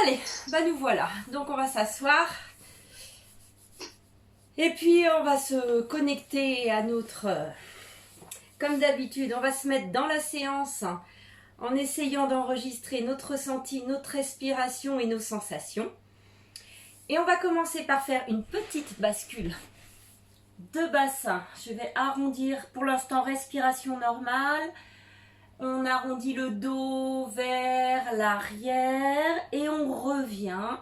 Allez, bah nous voilà. Donc on va s'asseoir. Et puis on va se connecter à notre... Comme d'habitude, on va se mettre dans la séance en essayant d'enregistrer notre ressenti, notre respiration et nos sensations. Et on va commencer par faire une petite bascule de bassin. Je vais arrondir pour l'instant respiration normale. On arrondit le dos vers l'arrière et on revient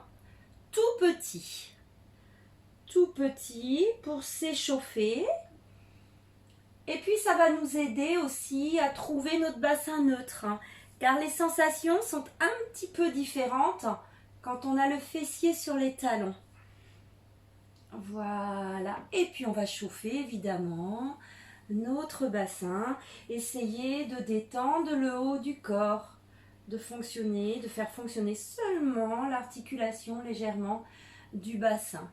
tout petit. Tout petit pour s'échauffer. Et puis ça va nous aider aussi à trouver notre bassin neutre, car les sensations sont un petit peu différentes quand on a le fessier sur les talons. Voilà, et puis on va chauffer évidemment notre bassin, essayer de détendre le haut du corps, de faire fonctionner seulement l'articulation légèrement du bassin.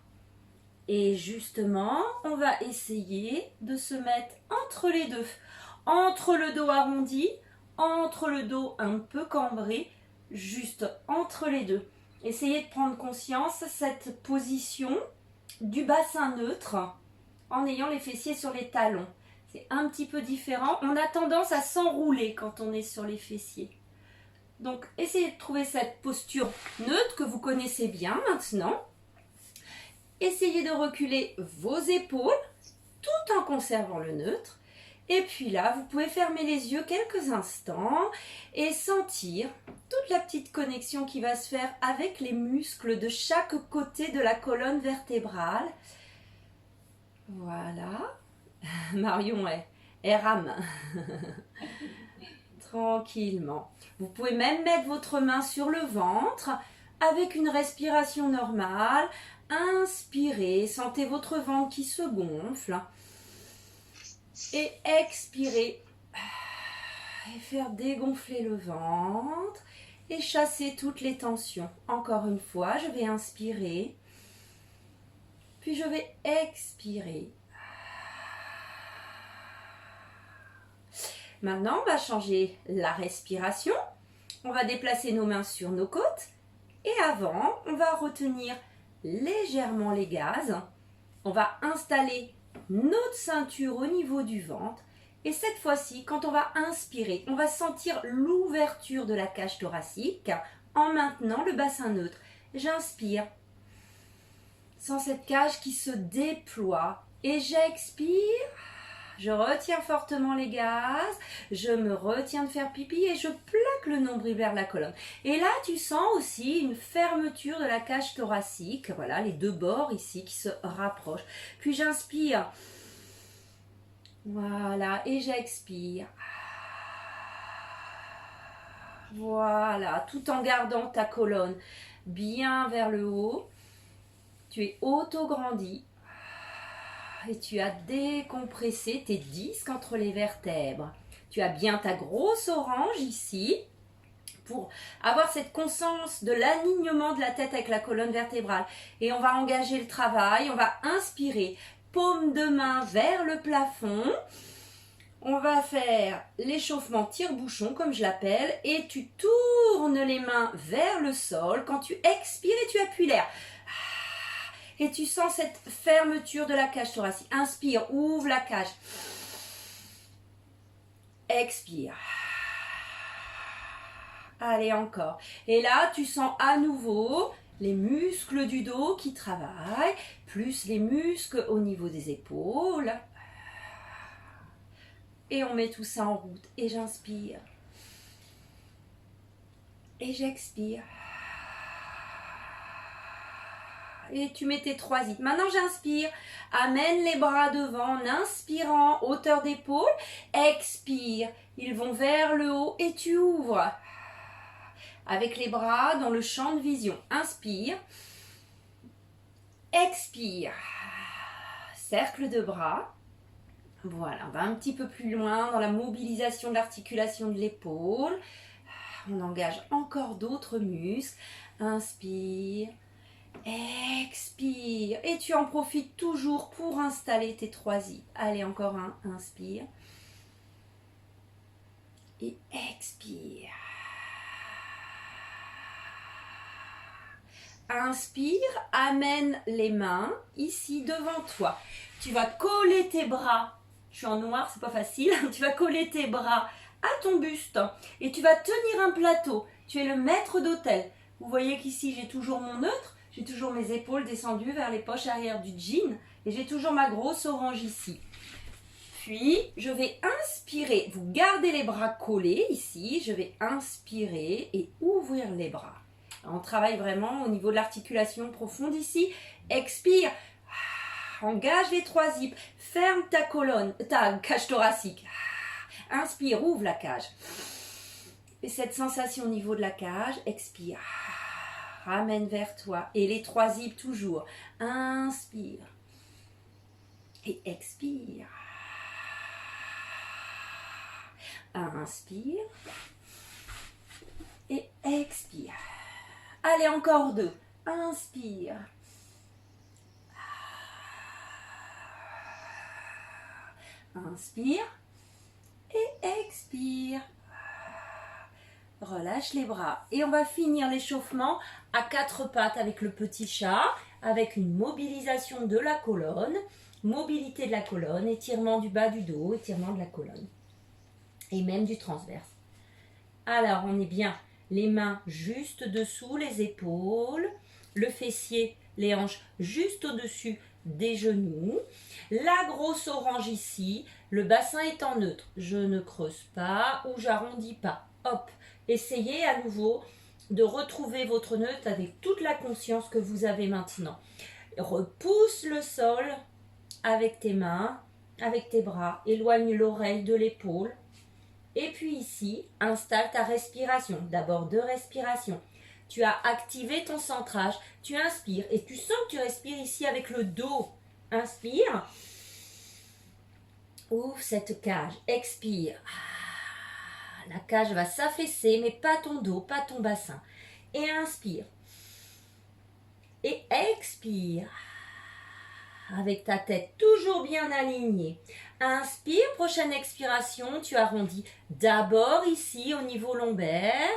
Et justement, on va essayer de se mettre entre les deux, entre le dos arrondi, entre le dos un peu cambré, juste entre les deux. Essayez de prendre conscience de cette position du bassin neutre en ayant les fessiers sur les talons. C'est un petit peu différent. On a tendance à s'enrouler quand on est sur les fessiers. Donc, essayez de trouver cette posture neutre que vous connaissez bien maintenant. Essayez de reculer vos épaules tout en conservant le neutre. Et puis là, vous pouvez fermer les yeux quelques instants et sentir toute la petite connexion qui va se faire avec les muscles de chaque côté de la colonne vertébrale. Voilà. Marion est rame. Tranquillement. Vous pouvez même mettre votre main sur le ventre avec une respiration normale. Inspirez, sentez votre ventre qui se gonfle. Et expirez. Et faire dégonfler le ventre. Et chasser toutes les tensions. Encore une fois, je vais inspirer. Puis je vais expirer. Maintenant, on va changer la respiration. On va déplacer nos mains sur nos côtes. Et avant, on va retenir légèrement les gaz. On va installer notre ceinture au niveau du ventre. Et cette fois-ci, quand on va inspirer, on va sentir l'ouverture de la cage thoracique en maintenant le bassin neutre. J'inspire. Sans cette cage qui se déploie. Et j'expire. Je retiens fortement les gaz, je me retiens de faire pipi et je plaque le nombril vers la colonne. Et là, tu sens aussi une fermeture de la cage thoracique. Voilà, les deux bords ici qui se rapprochent. Puis j'inspire. Voilà, et j'expire. Voilà, tout en gardant ta colonne bien vers le haut. Tu es auto-grandi. Et tu as décompressé tes disques entre les vertèbres. Tu as bien ta grosse orange ici pour avoir cette conscience de l'alignement de la tête avec la colonne vertébrale. Et on va engager le travail, on va inspirer, paume de main vers le plafond. On va faire l'échauffement tire-bouchon comme je l'appelle et tu tournes les mains vers le sol. Quand tu expires et tu appuies l'air. Et tu sens cette fermeture de la cage thoracique. Inspire, ouvre la cage. Expire. Allez, encore. Et là, tu sens à nouveau les muscles du dos qui travaillent, plus les muscles au niveau des épaules. Et on met tout ça en route. Et j'inspire. Et j'expire. Et tu mets tes trois zips. Maintenant, j'inspire. Amène les bras devant en inspirant, hauteur d'épaule. Expire. Ils vont vers le haut et tu ouvres. Avec les bras dans le champ de vision. Inspire. Expire. Cercle de bras. Voilà, on va un petit peu plus loin dans la mobilisation de l'articulation de l'épaule. On engage encore d'autres muscles. Inspire. Expire. Et tu en profites toujours pour installer tes trois zips. Allez, encore un. Inspire. Et expire. Inspire, amène les mains ici devant toi. Tu vas coller tes bras. Je suis en noir, c'est pas facile. Tu vas coller tes bras à ton buste et tu vas tenir un plateau. Tu es le maître d'hôtel. Vous voyez qu'ici, j'ai toujours mon neutre. J'ai toujours mes épaules descendues vers les poches arrière du jean et j'ai toujours ma grosse orange ici. Puis, je vais inspirer. Vous gardez les bras collés ici. Je vais inspirer et ouvrir les bras. On travaille vraiment au niveau de l'articulation profonde ici. Expire. Engage les trois zips. Ferme ta colonne, ta cage thoracique. Inspire, ouvre la cage. Et cette sensation au niveau de la cage. Expire. Ramène vers toi. Et les trois zips toujours. Inspire. Et expire. Inspire. Et expire. Allez, encore deux. Inspire. Inspire. Et expire. Relâche les bras. Et on va finir l'échauffement à quatre pattes avec le petit chat, avec une mobilisation de la colonne, mobilité de la colonne, étirement du bas du dos, étirement de la colonne. Et même du transverse. Alors, on est bien. Les mains juste dessous les épaules, le fessier, les hanches juste au-dessus des genoux. La grosse orange ici, le bassin est en neutre. Je ne creuse pas ou j'arrondis pas. Hop, essayez à nouveau de retrouver votre neutre avec toute la conscience que vous avez maintenant. Repousse le sol avec tes mains, avec tes bras. Éloigne l'oreille de l'épaule. Et puis ici, installe ta respiration. D'abord deux respirations. Tu as activé ton centrage. Tu inspires et tu sens que tu respires ici avec le dos. Inspire. Ouvre cette cage. Expire. La cage va s'affaisser, mais pas ton dos, pas ton bassin. Et inspire. Et expire. Avec ta tête toujours bien alignée. Inspire, prochaine expiration, tu arrondis d'abord ici au niveau lombaire,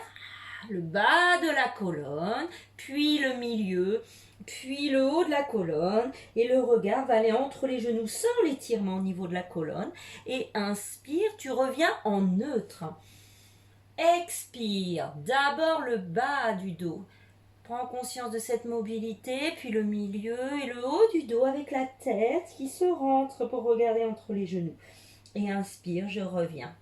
le bas de la colonne, puis le milieu, puis le haut de la colonne. Et le regard va aller entre les genoux sans l'étirement au niveau de la colonne. Et inspire, tu reviens en neutre. Expire, d'abord le bas du dos. Prends conscience de cette mobilité, puis le milieu et le haut du dos avec la tête qui se rentre pour regarder entre les genoux. Et inspire, je reviens.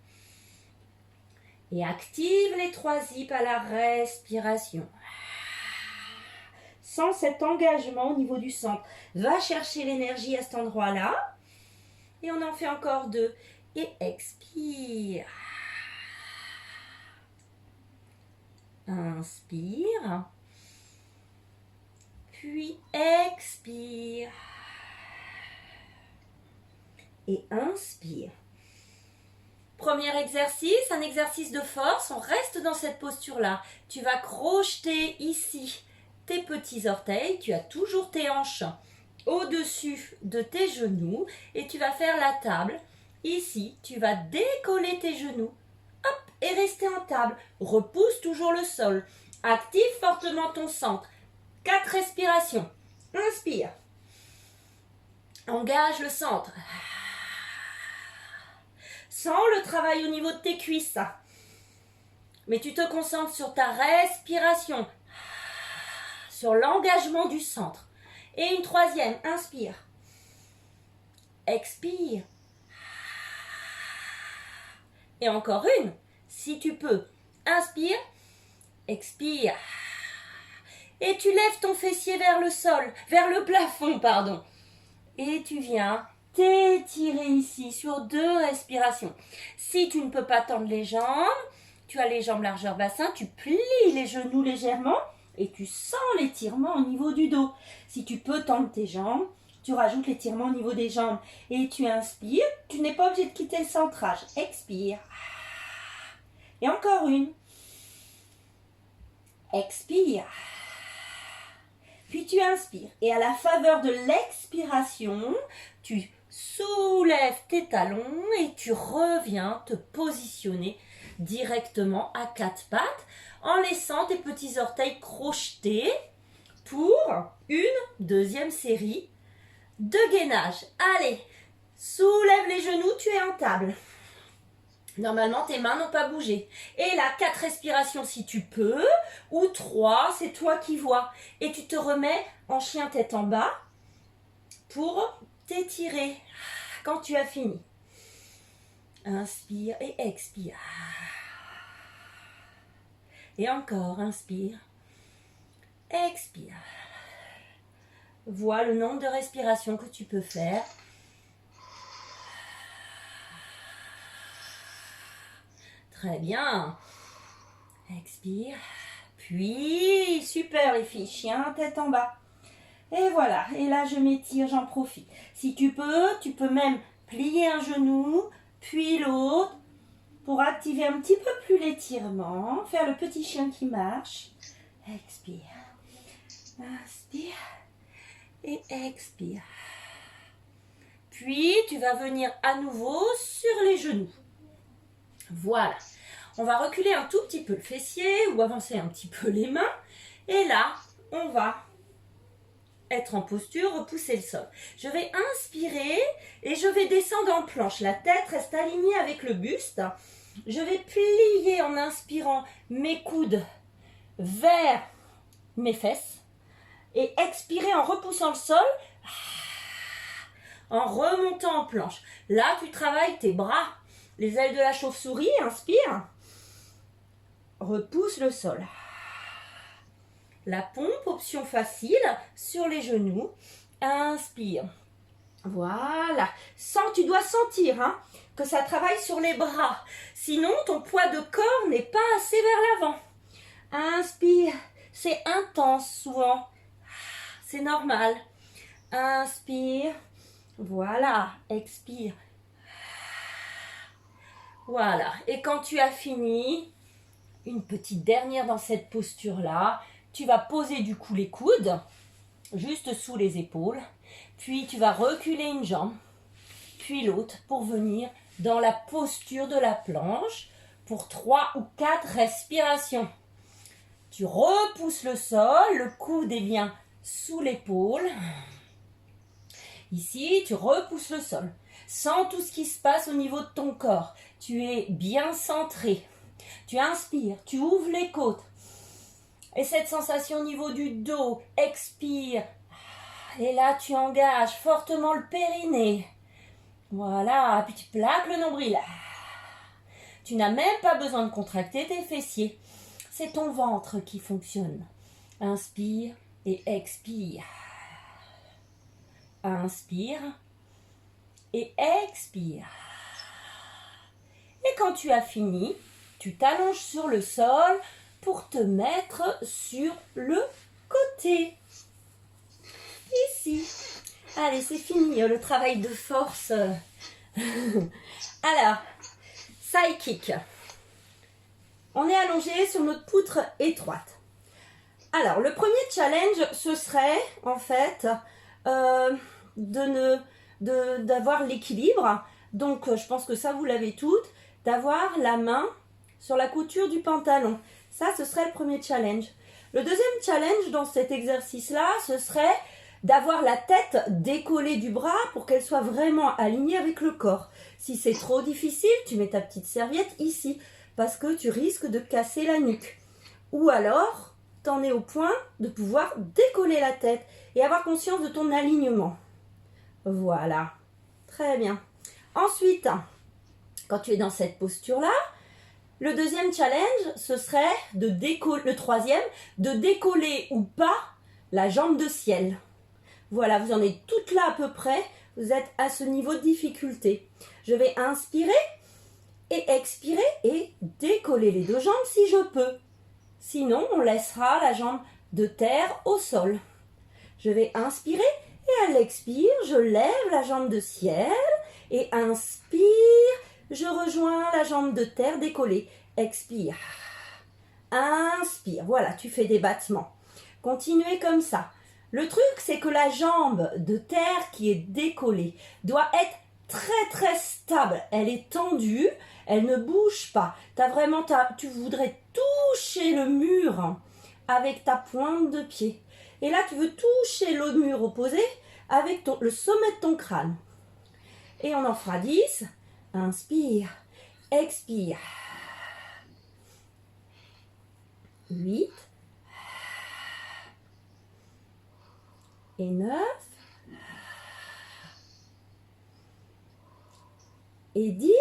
Et active les trois zips à la respiration. Sans cet engagement au niveau du centre. Va chercher l'énergie à cet endroit-là. Et on en fait encore deux. Et expire. Inspire. Puis expire. Et inspire. Premier exercice, un exercice de force. On reste dans cette posture-là. Tu vas crocheter ici tes petits orteils. Tu as toujours tes hanches au-dessus de tes genoux. Et tu vas faire la table. Ici, tu vas décoller tes genoux. Hop, et rester en table. Repousse toujours le sol. Active fortement ton centre. 4 respirations. Inspire. Engage le centre. Sens le travail au niveau de tes cuisses. Mais tu te concentres sur ta respiration. Sur l'engagement du centre. Et une troisième. Inspire. Expire. Et encore une. Si tu peux. Inspire. Expire. Et tu lèves ton fessier vers le sol, vers le plafond, pardon. Et tu viens t'étirer ici sur 2 respirations. Si tu ne peux pas tendre les jambes, tu as les jambes largeur bassin, tu plies les genoux légèrement et tu sens l'étirement au niveau du dos. Si tu peux tendre tes jambes, tu rajoutes l'étirement au niveau des jambes. Et tu inspires, tu n'es pas obligé de quitter le centrage. Expire. Et encore une. Expire. Puis tu inspires et à la faveur de l'expiration, tu soulèves tes talons et tu reviens te positionner directement à 4 pattes en laissant tes petits orteils crochetés pour une deuxième série de gainage. Allez, soulève les genoux, tu es en table. Normalement, tes mains n'ont pas bougé. Et là, 4 respirations si tu peux, ou 3, c'est toi qui vois. Et tu te remets en chien tête en bas pour t'étirer quand tu as fini. Inspire et expire. Et encore, inspire, expire. Vois le nombre de respirations que tu peux faire. Très bien. Expire. Puis, super les filles, chien, tête en bas. Et voilà. Et là, je m'étire, j'en profite. Si tu peux même plier un genou, puis l'autre, pour activer un petit peu plus l'étirement. Faire le petit chien qui marche. Expire. Inspire. Et expire. Puis, tu vas venir à nouveau sur les genoux. Voilà. On va reculer un tout petit peu le fessier ou avancer un petit peu les mains. Et là, on va être en posture, repousser le sol. Je vais inspirer et je vais descendre en planche. La tête reste alignée avec le buste. Je vais plier en inspirant mes coudes vers mes fesses et expirer en repoussant le sol, en remontant en planche. Là, tu travailles tes bras. Les ailes de la chauve-souris, inspire. Repousse le sol. La pompe, option facile, sur les genoux. Inspire. Voilà. Tu dois sentir que ça travaille sur les bras. Sinon, ton poids de corps n'est pas assez vers l'avant. Inspire. C'est intense souvent. C'est normal. Inspire. Voilà. Expire. Voilà. Et quand tu as fini, une petite dernière dans cette posture-là, tu vas poser du coup les coudes juste sous les épaules. Puis tu vas reculer une jambe, puis l'autre pour venir dans la posture de la planche pour 3 ou 4 respirations. Tu repousses le sol, le coude est bien sous l'épaule. Ici, tu repousses le sol. Sens tout ce qui se passe au niveau de ton corps. Tu es bien centré. Tu inspires, tu ouvres les côtes. Et cette sensation au niveau du dos, expire. Et là, tu engages fortement le périnée. Voilà, puis tu plaques le nombril. Tu n'as même pas besoin de contracter tes fessiers. C'est ton ventre qui fonctionne. Inspire et expire. Inspire et expire. Et quand tu as fini, tu t'allonges sur le sol pour te mettre sur le côté. Ici. Allez, c'est fini le travail de force. Alors, side kick. On est allongé sur notre poutre étroite. Alors, le premier challenge, ce serait en fait d'avoir l'équilibre. Donc, je pense que ça, vous l'avez toutes. D'avoir la main sur la couture du pantalon. Ça, ce serait le premier challenge. Le deuxième challenge dans cet exercice-là, ce serait d'avoir la tête décollée du bras pour qu'elle soit vraiment alignée avec le corps. Si c'est trop difficile, tu mets ta petite serviette ici parce que tu risques de casser la nuque. Ou alors, t'en es au point de pouvoir décoller la tête et avoir conscience de ton alignement. Voilà. Très bien. Ensuite, quand tu es dans cette posture-là, le deuxième challenge, ce serait le troisième, de décoller ou pas la jambe de ciel. Voilà, vous en êtes toutes là à peu près. Vous êtes à ce niveau de difficulté. Je vais inspirer et expirer et décoller les deux jambes si je peux. Sinon, on laissera la jambe de terre au sol. Je vais inspirer et à l'expire, je lève la jambe de ciel et inspire. Je rejoins la jambe de terre décollée. Expire. Inspire. Voilà, tu fais des battements. Continuez comme ça. Le truc, c'est que la jambe de terre qui est décollée doit être très très stable. Elle est tendue, elle ne bouge pas. Tu voudrais toucher le mur avec ta pointe de pied. Et là, tu veux toucher le mur opposé avec le sommet de ton crâne. Et on en fera 10. Inspire, expire. 8. Et 9. Et 10.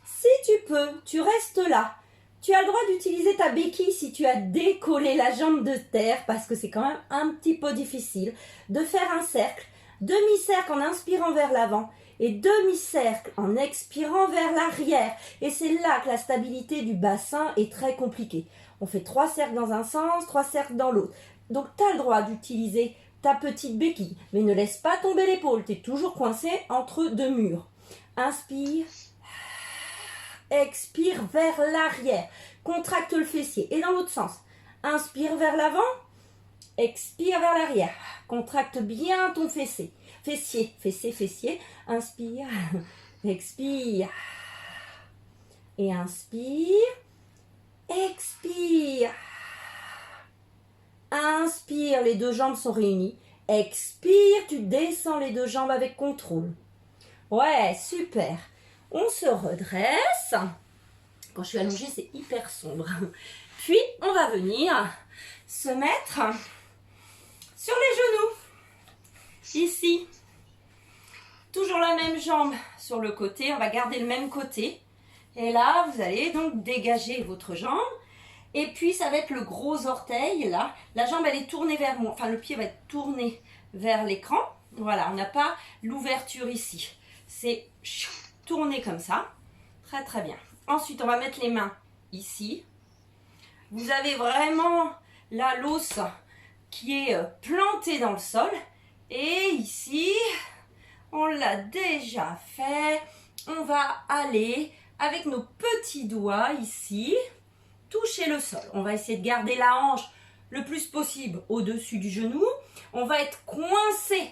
Si tu peux, tu restes là. Tu as le droit d'utiliser ta béquille si tu as décollé la jambe de terre, parce que c'est quand même un petit peu difficile, de faire un cercle, demi-cercle en inspirant vers l'avant et demi-cercle en expirant vers l'arrière. Et c'est là que la stabilité du bassin est très compliquée. On fait 3 cercles dans un sens, 3 cercles dans l'autre. Donc tu as le droit d'utiliser ta petite béquille, mais ne laisse pas tomber l'épaule, tu es toujours coincé entre 2 murs. Inspire. Expire vers l'arrière. Contracte le fessier. Et dans l'autre sens. Inspire vers l'avant. Expire vers l'arrière. Contracte bien ton fessier. Fessier. Inspire. Expire. Et inspire. Expire. Inspire. Les 2 jambes sont réunies. Expire. Tu descends les 2 jambes avec contrôle. Ouais, super. On se redresse. Quand je suis allongée, c'est hyper sombre. Puis, on va venir se mettre sur les genoux. Ici. Toujours la même jambe sur le côté. On va garder le même côté. Et là, vous allez donc dégager votre jambe. Et puis, ça va être le gros orteil, là. La jambe, elle est tournée vers moi. Enfin, le pied va être tourné vers l'écran. Voilà, on n'a pas l'ouverture ici. C'est tourner comme ça. Très, très bien. Ensuite, on va mettre les mains ici. Vous avez vraiment là l'os qui est planté dans le sol. Et ici, on l'a déjà fait. On va aller avec nos petits doigts ici, toucher le sol. On va essayer de garder la hanche le plus possible au-dessus du genou. On va être coincé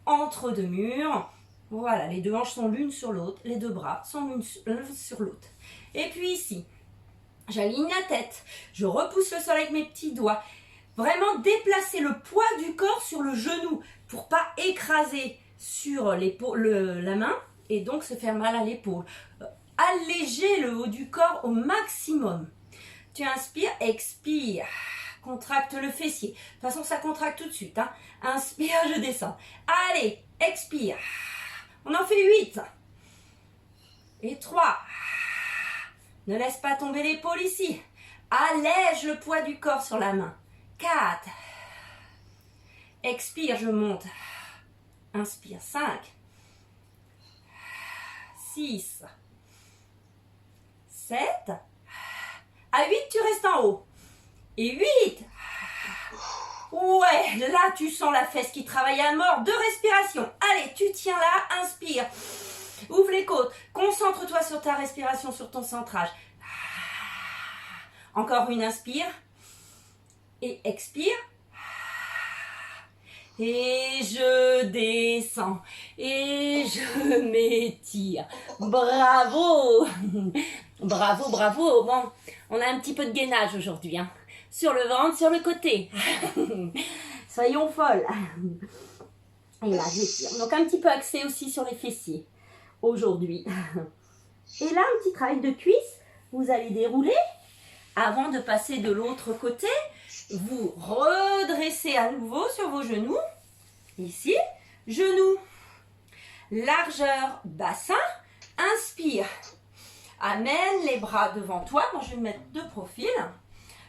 entre 2 murs. Voilà, les 2 hanches sont l'une sur l'autre. Les 2 bras sont l'un sur l'autre. Et puis ici, j'aligne la tête. Je repousse le sol avec mes petits doigts. Vraiment déplacer le poids du corps sur le genou pour pas écraser sur la main et donc se faire mal à l'épaule. Alléger le haut du corps au maximum. Tu inspires, expire. Contracte le fessier. De toute façon, ça contracte tout de suite. Hein. Inspire, je descends. Allez, expire. On en fait 8. Et 3. Ne laisse pas tomber l'épaule ici. Allège le poids du corps sur la main. 4. Expire, je monte. Inspire, 5. 6. 7. À 8, tu restes en haut. Et 8. Ouais, là, tu sens la fesse qui travaille à mort. 2 respirations. Allez, tu tiens là, inspire. Ouvre les côtes. Concentre-toi sur ta respiration, sur ton centrage. Encore une, inspire. Et expire. Et je descends. Et je m'étire. Bravo. Bravo, bravo. Bon, on a un petit peu de gainage aujourd'hui. Hein. Sur le ventre, sur le côté. Soyons folles. Et là, j'étire. Donc un petit peu axé aussi sur les fessiers aujourd'hui. Et là, un petit travail de cuisse. Vous allez dérouler. Avant de passer de l'autre côté, vous redressez à nouveau sur vos genoux. Ici, genoux. Largeur bassin. Inspire. Amène les bras devant toi. Bon, je vais me mettre de profil.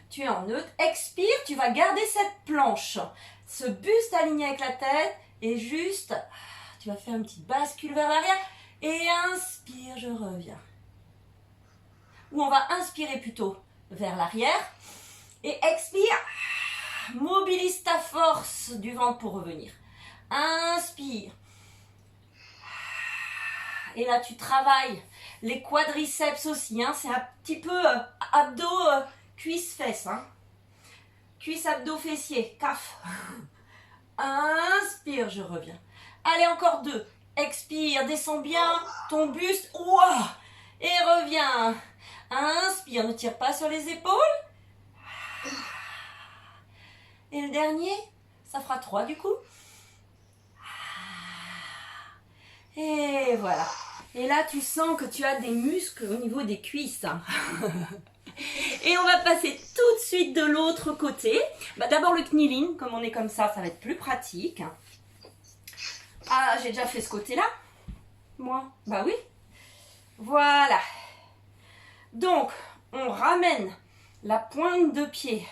Tu es en neutre. Expire, tu vas garder cette planche. Ce buste aligné avec la tête. Et juste, tu vas faire une petite bascule vers l'arrière. Et inspire, je reviens. Ou on va inspirer plutôt vers l'arrière. Et expire. Mobilise ta force du ventre pour revenir. Inspire. Et là, tu travailles les quadriceps aussi. Hein. C'est un petit peu abdos, cuisses, fesses. Hein. Cuisses, abdos, fessiers. Caf. Inspire, je reviens. Allez, encore 2. Expire, descends bien ton buste. Ouah. Et reviens. Inspire, ne tire pas sur les épaules. Et le dernier, ça fera 3 du coup. Et voilà. Et là, tu sens que tu as des muscles au niveau des cuisses. Et on va passer tout de suite de l'autre côté. Bah, d'abord le kneeling, comme on est comme ça va être plus pratique. Ah, j'ai déjà fait ce côté-là. Moi, bah oui. Voilà. Donc, on ramène la pointe de pied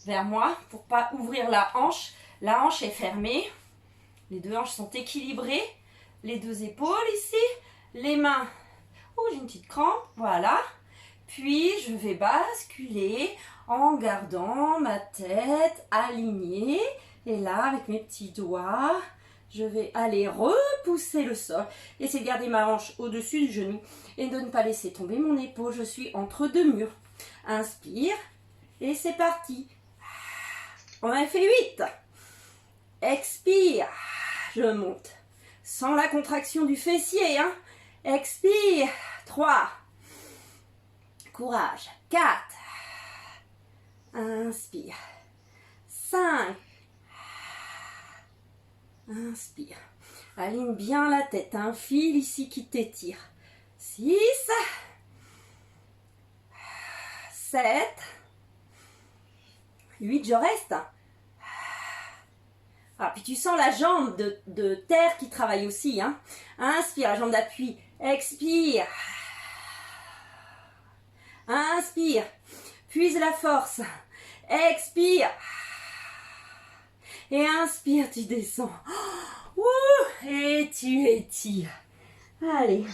vers moi pour pas ouvrir la hanche. La hanche est fermée. Les deux hanches sont équilibrées. Les deux épaules ici. Les mains. Oh, j'ai une petite crampe. Voilà. Puis, je vais basculer en gardant ma tête alignée. Et là, avec mes petits doigts, je vais aller repousser le sol. Essayer de garder ma hanche au-dessus du genou et de ne pas laisser tomber mon épaule. Je suis entre deux murs. Inspire. Et c'est parti. On a fait 8. Expire. Je monte. Sans la contraction du fessier. Hein. Expire. 3. Courage. 4. Inspire. 5. Inspire. Aligne bien la tête. Un fil ici qui t'étire. 6. 7. 8. Je reste. Ah, puis tu sens la jambe de terre qui travaille aussi. Hein. Inspire, la jambe d'appui. Expire. Inspire. Puise la force. Expire. Et inspire, tu descends. Et tu étires. Allez.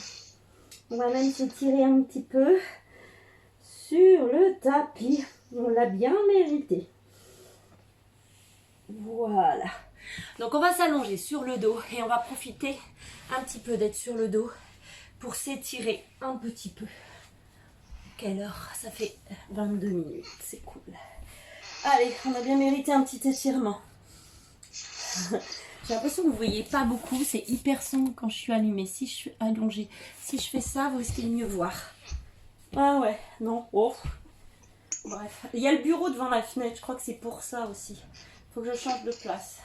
On va même s'étirer un petit peu sur le tapis. On l'a bien mérité. Voilà. Donc on va s'allonger sur le dos et on va profiter un petit peu d'être sur le dos pour s'étirer un petit peu. Quelle heure? Ça fait 22 minutes, c'est cool. Allez, on a bien mérité un petit étirement. J'ai l'impression que vous ne voyez pas beaucoup, c'est hyper sombre quand je suis allumée. Si je suis allongée, si je fais ça, vous risquez de mieux voir. Ah ouais, non, oh. Bref, il y a le bureau devant la fenêtre, je crois que c'est pour ça aussi. Il faut que je change de place.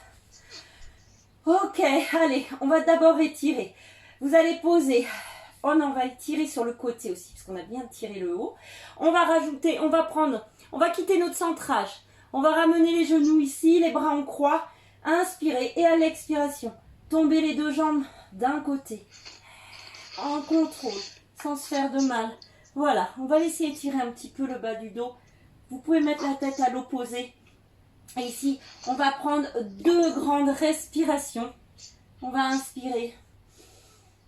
Ok, allez, on va d'abord étirer. Vous allez poser. Oh non, on va étirer sur le côté aussi, parce qu'on a bien tiré le haut. On va rajouter, on va quitter notre centrage. On va ramener les genoux ici, les bras en croix. Inspirez et à l'expiration, tombez les deux jambes d'un côté. En contrôle, sans se faire de mal. Voilà, on va laisser étirer un petit peu le bas du dos. Vous pouvez mettre la tête à l'opposé. Et ici, on va prendre 2 grandes respirations. On va inspirer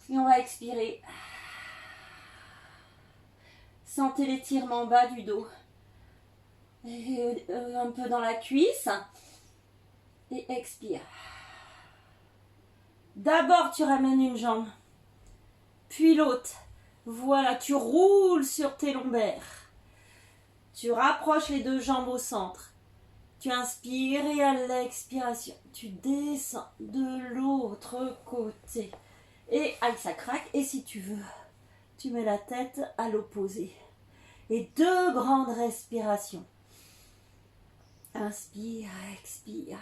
et on va expirer. Sentez l'étirement bas du dos. Et, un peu dans la cuisse. Et expire. D'abord, tu ramènes une jambe. Puis l'autre. Voilà, tu roules sur tes lombaires. Tu rapproches les deux jambes au centre. Tu inspires et à l'expiration, tu descends de l'autre côté. Et aïe, ça craque. Et si tu veux, tu mets la tête à l'opposé. Et 2 grandes respirations. Inspire, expire.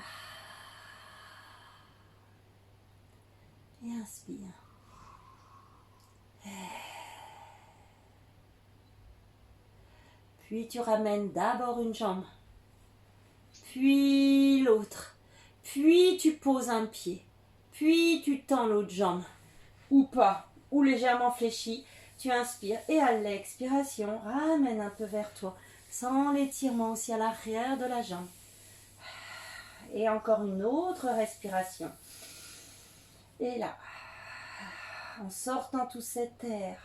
Et inspire. Puis tu ramènes d'abord une jambe. Puis l'autre, puis tu poses un pied, puis tu tends l'autre jambe, ou pas, ou légèrement fléchi, tu inspires et à l'expiration, ramène un peu vers toi, sans l'étirement aussi à l'arrière de la jambe. Et encore une autre respiration. Et là, en sortant tout cet air,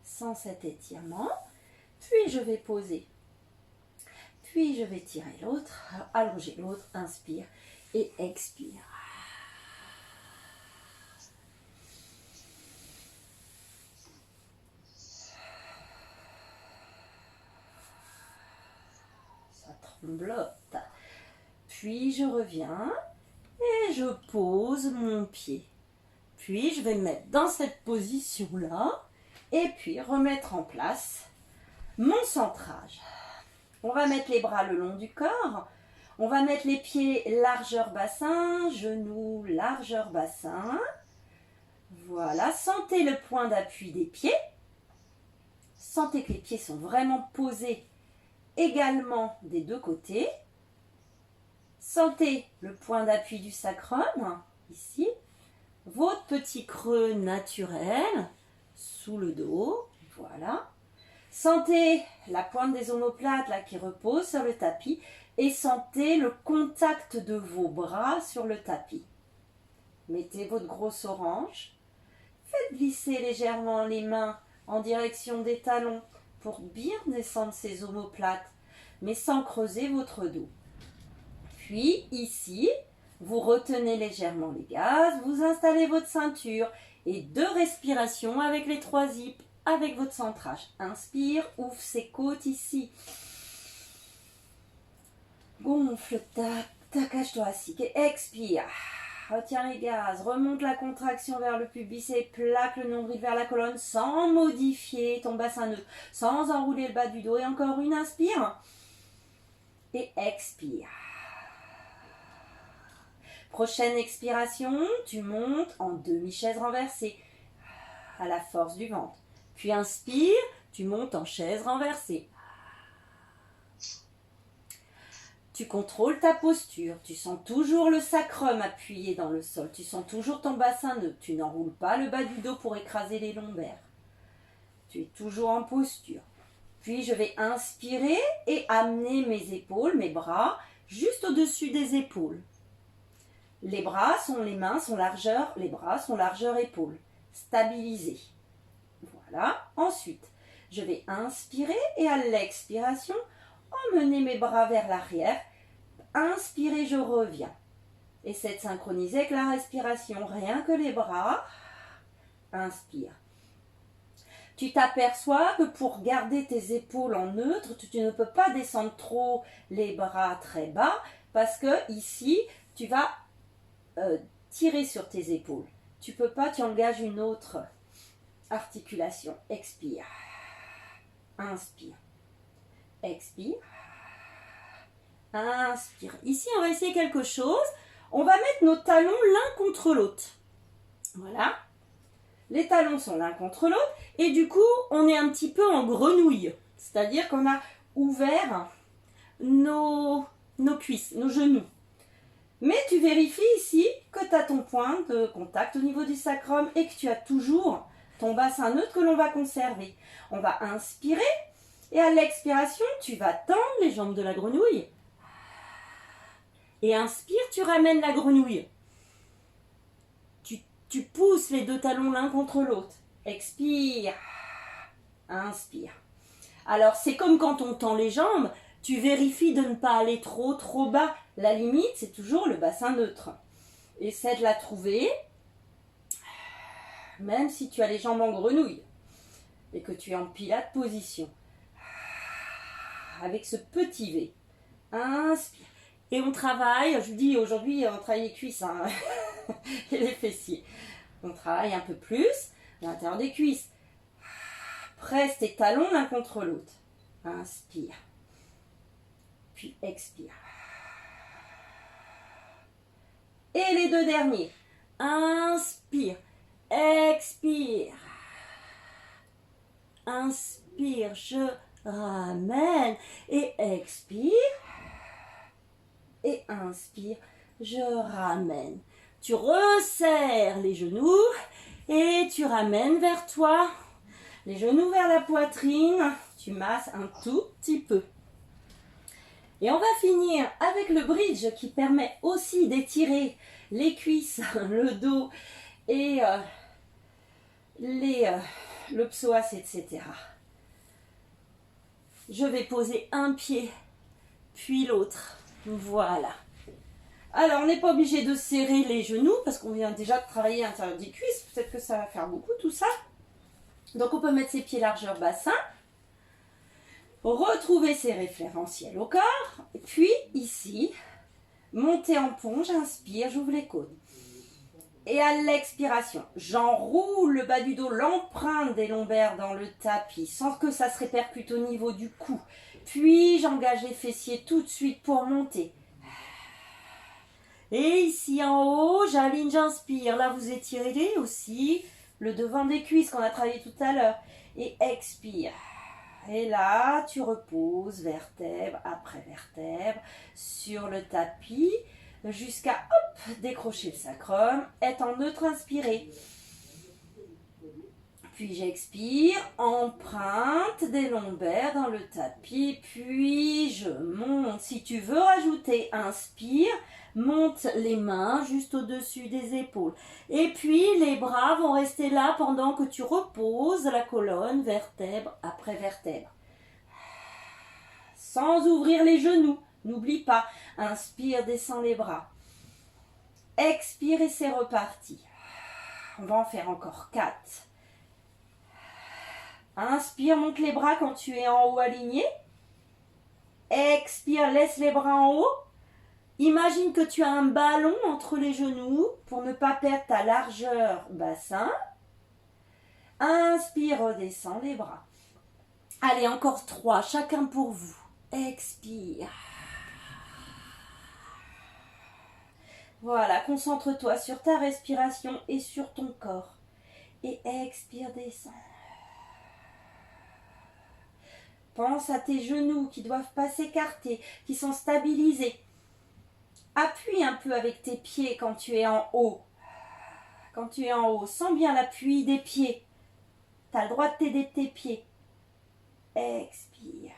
sans cet étirement, puis je vais poser. Puis je vais tirer l'autre, allonger l'autre, inspire et expire. Ça tremblote. Puis je reviens et je pose mon pied. Puis je vais me mettre dans cette position-là et puis remettre en place mon centrage. On va mettre les bras le long du corps. On va mettre les pieds largeur bassin, genoux largeur bassin. Voilà, sentez le point d'appui des pieds. Sentez que les pieds sont vraiment posés également des deux côtés. Sentez le point d'appui du sacrum, ici. Votre petit creux naturel sous le dos, voilà. Sentez la pointe des omoplates là, qui repose sur le tapis et sentez le contact de vos bras sur le tapis. Mettez votre grosse orange. Faites glisser légèrement les mains en direction des talons pour bien descendre ces omoplates, mais sans creuser votre dos. Puis ici, vous retenez légèrement les gaz, vous installez votre ceinture et 2 respirations avec les 3 zips, avec votre centrage. Inspire, ouvre ses côtes ici. Gonfle ta cage thoracique et expire. Retiens les gaz, remonte la contraction vers le pubis et plaque le nombril vers la colonne sans modifier ton bassin neutre, sans enrouler le bas du dos. Et encore une, inspire et expire. Prochaine expiration, tu montes en demi-chaise renversée à la force du ventre. Puis inspire, tu montes en chaise renversée. Tu contrôles ta posture, tu sens toujours le sacrum appuyé dans le sol, tu sens toujours ton bassin neutre, tu n'enroules pas le bas du dos pour écraser les lombaires. Tu es toujours en posture. Puis je vais inspirer et amener mes épaules, mes bras, juste au-dessus des épaules. Les mains sont largeur, les bras sont largeur épaules. Stabilisés. Voilà. Ensuite, je vais inspirer et à l'expiration, emmener mes bras vers l'arrière. Inspirez, je reviens. Essaie de synchroniser avec la respiration. Rien que les bras. Inspire. Tu t'aperçois que pour garder tes épaules en neutre, tu ne peux pas descendre trop les bras très bas parce que ici, tu vas tirer sur tes épaules. Tu peux pas, tu engages une autre articulation. Expire. Inspire. Expire. Inspire. Ici, on va essayer quelque chose. On va mettre nos talons l'un contre l'autre. Voilà. Les talons sont l'un contre l'autre. Et du coup, on est un petit peu en grenouille. C'est-à-dire qu'on a ouvert nos cuisses, nos genoux. Mais tu vérifies ici que tu as ton point de contact au niveau du sacrum et que tu as toujours ton bassin neutre que l'on va conserver. On va inspirer et à l'expiration, tu vas tendre les jambes de la grenouille. Et inspire, tu ramènes la grenouille. Tu pousses les 2 talons l'un contre l'autre. Expire. Inspire. Alors, c'est comme quand on tend les jambes. Tu vérifies de ne pas aller trop bas. La limite, c'est toujours le bassin neutre. Essaie de la trouver, même si tu as les jambes en grenouille et que tu es en pilate position. Avec ce petit V. Inspire. Et on travaille, je vous dis aujourd'hui, on travaille les cuisses et les fessiers. On travaille un peu plus à l'intérieur des cuisses. Presse tes talons l'un contre l'autre. Inspire. Puis expire. Et les 2 derniers. Inspire. Expire. Inspire. Je ramène. Et expire. Et inspire. Je ramène. Tu resserres les genoux et tu ramènes vers toi. Les genoux vers la poitrine. Tu masses un tout petit peu. Et on va finir avec le bridge qui permet aussi d'étirer les cuisses, le dos et le psoas, etc. Je vais poser un pied, puis l'autre. Voilà. Alors, on n'est pas obligé de serrer les genoux parce qu'on vient déjà de travailler à l'intérieur des cuisses. Peut-être que ça va faire beaucoup tout ça. Donc, on peut mettre ses pieds largeur bassin. Retrouver ses référentiels au corps. Puis, ici, monter en pont. J'inspire, j'ouvre les côtes. Et à l'expiration, j'enroule le bas du dos, l'empreinte des lombaires dans le tapis, sans que ça se répercute au niveau du cou. Puis j'engage les fessiers tout de suite pour monter. Et ici en haut, j'aligne, j'inspire. Là, vous étirez aussi le devant des cuisses qu'on a travaillé tout à l'heure. Et expire. Et là, tu reposes vertèbre après vertèbre sur le tapis jusqu'à décrocher le sacrum, être en neutre inspiré. Puis j'expire, empreinte des lombaires dans le tapis, puis je monte. Si tu veux rajouter, inspire, monte les mains juste au-dessus des épaules. Et puis les bras vont rester là pendant que tu reposes la colonne vertèbre après vertèbre. Sans ouvrir les genoux, n'oublie pas, inspire, descends les bras. Expire et c'est reparti. On va en faire encore 4. Inspire, monte les bras quand tu es en haut aligné. Expire, laisse les bras en haut. Imagine que tu as un ballon entre les genoux pour ne pas perdre ta largeur bassin. Inspire, redescends les bras. Allez, encore 3, chacun pour vous. Expire. Voilà, concentre-toi sur ta respiration et sur ton corps. Et expire, descends. Pense à tes genoux qui ne doivent pas s'écarter, qui sont stabilisés. Appuie un peu avec tes pieds quand tu es en haut. Quand tu es en haut, sens bien l'appui des pieds. Tu as le droit de t'aider de tes pieds. Expire.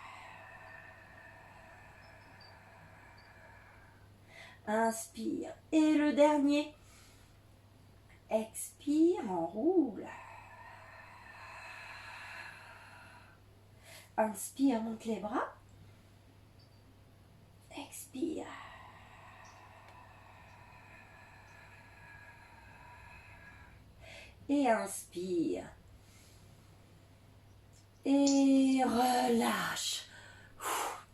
Inspire. Et le dernier. Expire, enroule. Inspire, monte les bras. Expire. Et inspire. Et relâche.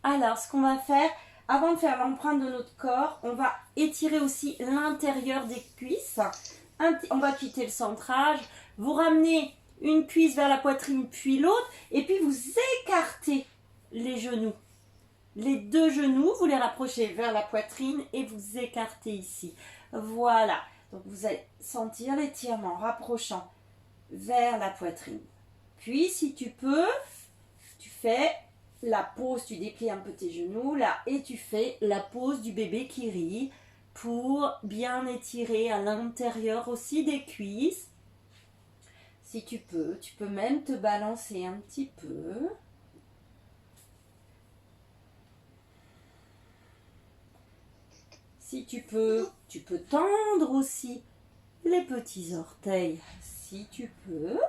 Alors, ce qu'on va faire, avant de faire l'empreinte de notre corps, on va étirer aussi l'intérieur des cuisses. On va quitter le centrage. Vous ramenez une cuisse vers la poitrine, puis l'autre. Et puis, vous écartez les genoux. Les 2 genoux, vous les rapprochez vers la poitrine et vous écartez ici. Voilà. Donc, vous allez sentir l'étirement en rapprochant vers la poitrine. Puis, si tu peux, tu fais la pose, tu déplies un peu tes genoux là et tu fais la pose du bébé qui rit pour bien étirer à l'intérieur aussi des cuisses. Si tu peux même te balancer un petit peu. Si tu peux tendre aussi les petits orteils. Si tu peux,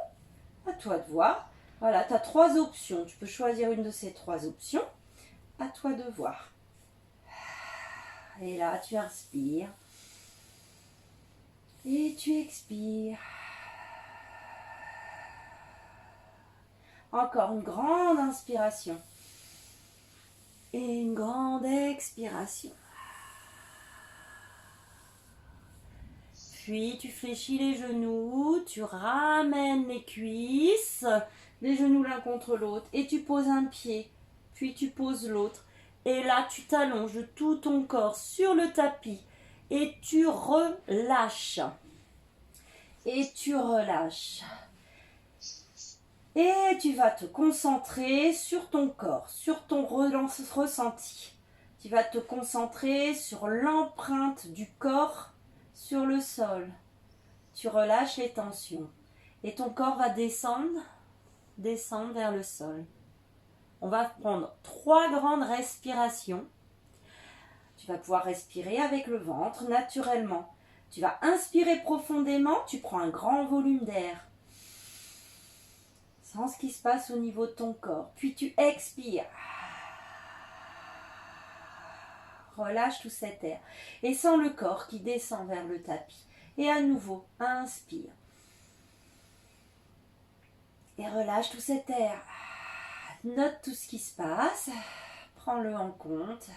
à toi de voir. Voilà, tu as 3 options. Tu peux choisir une de ces 3 options. À toi de voir. Et là, tu inspires. Et tu expires. Encore une grande inspiration. Et une grande expiration. Puis tu fléchis les genoux, tu ramènes les cuisses, les genoux l'un contre l'autre, et tu poses un pied, puis tu poses l'autre. Et là, tu t'allonges de tout ton corps sur le tapis et tu relâches. Et tu relâches. Et tu vas te concentrer sur ton corps, sur ton ressenti. Tu vas te concentrer sur l'empreinte du corps sur le sol. Tu relâches les tensions. Et ton corps va descendre vers le sol. On va prendre 3 grandes respirations. Tu vas pouvoir respirer avec le ventre naturellement. Tu vas inspirer profondément, tu prends un grand volume d'air. Sens ce qui se passe au niveau de ton corps. Puis tu expires. Relâche tout cet air. Et sens le corps qui descend vers le tapis. Et à nouveau, inspire. Et relâche tout cet air. Note tout ce qui se passe. Prends-le en compte.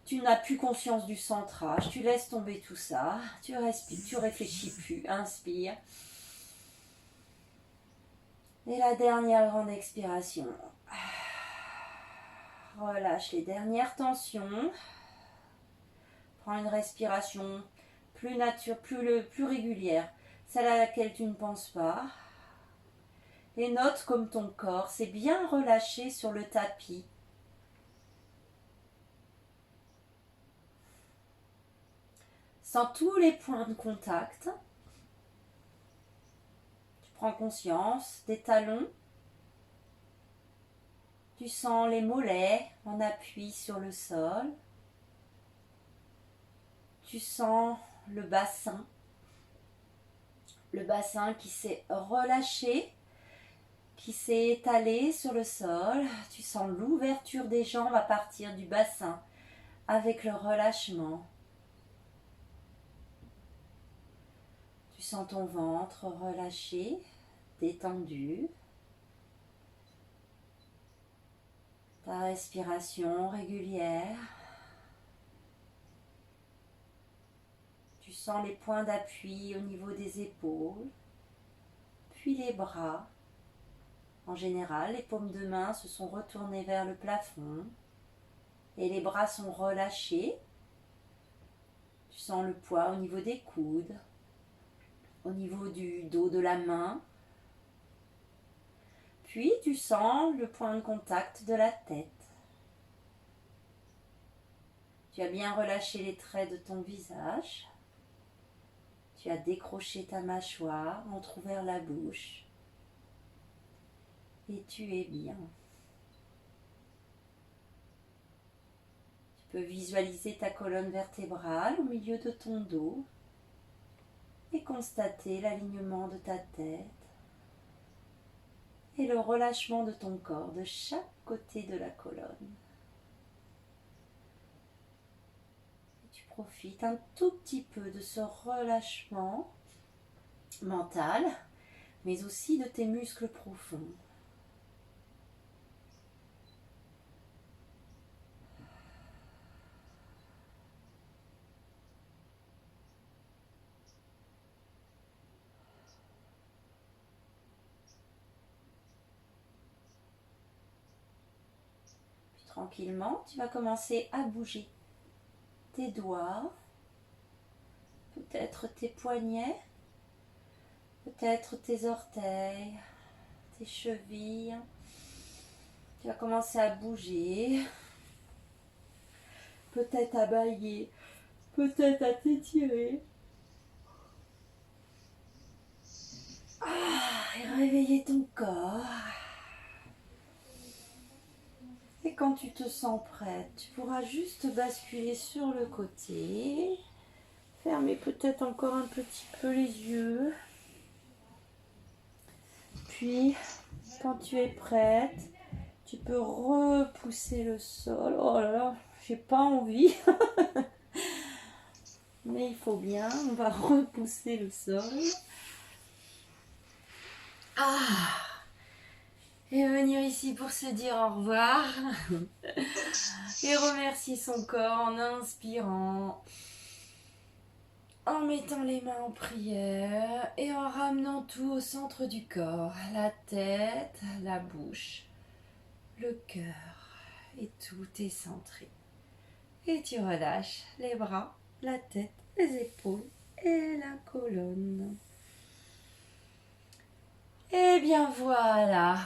Tu n'as plus conscience du centrage. Tu laisses tomber tout ça. Tu respires, tu réfléchis plus. Inspire. Et la dernière grande expiration. Relâche les dernières tensions. Prends une respiration plus plus régulière, celle à laquelle tu ne penses pas. Et note comme ton corps s'est bien relâché sur le tapis. Sens tous les points de contact. Tu prends conscience des talons. Tu sens les mollets en appui sur le sol. Tu sens le bassin qui s'est relâché, qui s'est étalé sur le sol. Tu sens l'ouverture des jambes à partir du bassin avec le relâchement. Tu sens ton ventre relâché, détendu. Ta respiration régulière. Tu sens les points d'appui au niveau des épaules, puis les bras. En général, les paumes de main se sont retournées vers le plafond et les bras sont relâchés. Tu sens le poids au niveau des coudes, au niveau du dos de la main. Puis tu sens le point de contact de la tête. Tu as bien relâché les traits de ton visage. Tu as décroché ta mâchoire, entrouvert la bouche. Et tu es bien. Tu peux visualiser ta colonne vertébrale au milieu de ton dos et constater l'alignement de ta tête et le relâchement de ton corps de chaque côté de la colonne. Tu profites un tout petit peu de ce relâchement mental, mais aussi de tes muscles profonds. Puis tranquillement, tu vas commencer à bouger tes doigts, peut-être tes poignets, peut-être tes orteils, tes chevilles. Tu vas commencer à bouger, peut-être à bâiller, peut-être à t'étirer. Et réveiller ton corps. Et quand tu te sens prête, tu pourras juste basculer sur le côté. Fermer peut-être encore un petit peu les yeux. Puis, quand tu es prête, tu peux repousser le sol. Oh là là, j'ai pas envie. Mais il faut bien, on va repousser le sol. Et venir ici pour se dire au revoir. Et remercier son corps en inspirant. En mettant les mains en prière et en ramenant tout au centre du corps. La tête, la bouche, le cœur. Et tout est centré. Et tu relâches les bras, la tête, les épaules et la colonne. Et bien voilà.